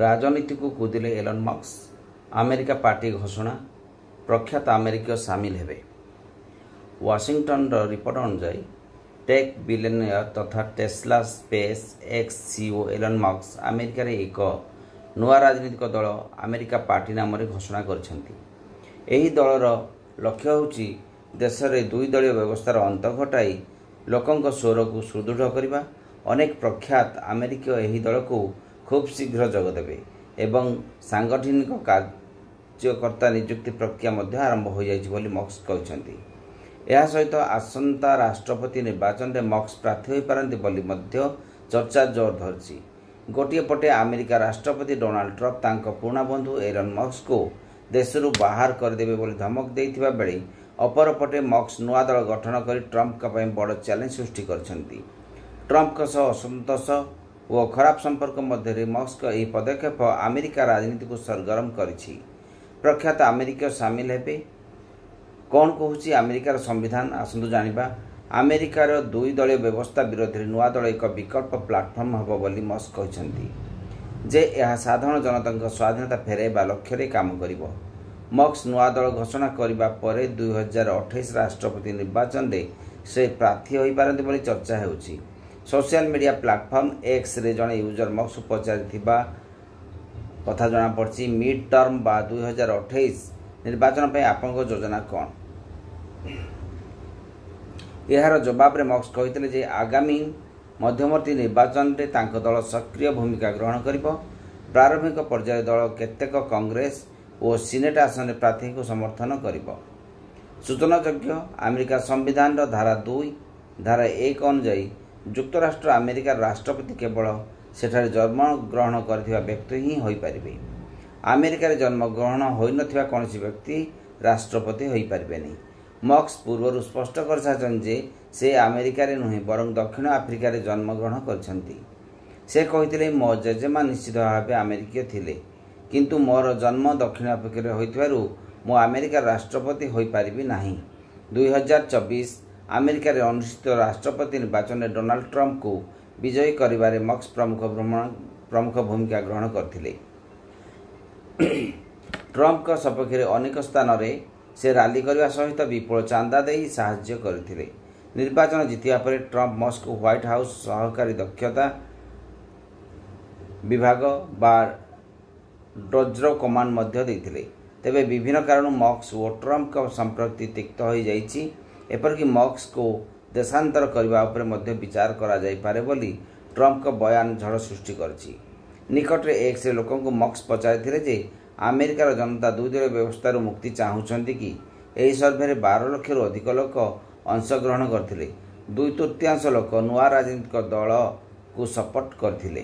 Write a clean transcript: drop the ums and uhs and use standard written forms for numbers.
राजनीति को कूदिले एलन मस्क अमेरिका पार्टी घोषणा प्रख्यात अमेरिकीय सामिल हेबे। वाशिंगटन रिपोर्ट अनुसार टेक बिलियनियर तथा Tesla SpaceX CEO Elon Musk America रे एक नूआ राजनीतिक दल अमेरिका पार्टी नाम घोषणा कर दलर लक्ष्य होची देश में दुई दलीय व्यवस्थार अंत घटाई लोकों स्वर को सुदृढ़ करने। अनेक प्रख्यात अमेरिकीय यही दल को खूब शीघ्र जोगदेवे एवं सांगठनिक कार्यकर्ता नियुक्ति प्रक्रिया आरंभ हो जाइछि मस्क कहते। यह सहित आसंता राष्ट्रपति निर्वाचन में मस्क प्रार्थी हो पारती बोली चर्चा जोर धरछि। गोटे पटे अमेरिका राष्ट्रपति डोनाल्ड ट्रम्प तांको पुराना बंधु एलन मस्क को देशरू बाहर करदेवे बोली धमक देइथिबा बेले अपरपटे मस्क नुआ दल गठन कर ट्रम्प बड़ चैलेंज सृष्टि करछन्ति। ट्रम्प असंतोष और खराब संपर्क मध्य मस्क यह पदक्षेप अमेरिका राजनीति को सरगरम करिछि। प्रख्यात अमेरिका सामिल हेबे। कौन कहूँ अमेरिकार संविधान आसतु जानिबा। अमेरिकार दुई दलीय व्यवस्था विरोध में नुआ दल एक विकल्प प्लाटफर्म हम बोली मस्क कहते जे यह साधारण जनता स्वाधीनता फेराइबा लक्ष्य काम करिवो। मस्क नुआ दल घोषणा करने पर 2028 राष्ट्रपति निर्वाचन में से प्रार्थी हो पारती बोली चर्चा होउछि। सोशल मीडिया प्लेटफॉर्म एक्स रे जड़े यूजर मस्क पचारि कथा जना पड़ी मिड टर्म बा 2028 निर्वाचन पे आपन योजना कौन। यार जवाब रे मस्क कहते जे आगामी मध्यवर्ती निर्वाचन में तांको दल सक्रिय भूमिका ग्रहण करिबो। प्रारंभिक पर्याय दल केतेक कांग्रेस और सीनेट आसन प्रार्थी को समर्थन करिबो। सूचनायोग्य अमेरिका संविधान धारा 2 धारा 1 अनुଯାयी युक्तराष्ट्र अमेरिकार राष्ट्रपति केवल सेठारे जन्म ग्रहण करथिबा व्यक्ति ही होई परिबे। अमेरिकार जन्म ग्रहण होई नथिबा कोनोसी व्यक्ति राष्ट्रपति होई परिबेनी। मस्क पूर्व स्पष्ट कर साजन जे से अमेरिका रे नुहे बरं दक्षिण अफ्रिका रे जन्म ग्रहण करछन्ती। से कहिथिले मो जेजेमा निश्चित भावे अमेरिकीय थिले किंतु मोर जन्म दक्षिण अफ्रिका रे होइतबारु मो अमेरिका राष्ट्रपति होई परिबी नाही। 2024 अमेरिका रे अनुष्ठित राष्ट्रपति निर्वाचन में डोनाल्ड ट्रम्प को विजयी करिबारे मस्क प्रमुख भूमिका ग्रहण करथिले। ट्रम्प का सपक्ष में अनेक स्थान में से रैली करने सहित विपुल चांदा दे साहाय्य करथिले। निर्वाचन जीतिया पर ट्रम्प मस्क को व्हाइट हाउस सहकारी दक्षता विभाग बा डोजर कमांड मध्य देथिले। तेबे विभिन्न कारण मस्क और ट्रम्प का संप्रति तिक्त हो जाइछि। एपरिक मस्क को देशांतर करने पर मध्य विचार करा जाय पारे बोली ट्रम्प का बयान झड़ सृष्टि करछि। निकट में एक्स लोकों को मस्क पचारिथिले जे अमेरिकार जनता दुई दलीय व्यवस्था मुक्ति चाहूँगी कि यही सर्वे 12 लाख रु अधिक लोक अंशग्रहण करथिले। 2/3 लोक नुआ राजनीतिक दल को सपोर्ट करथिले।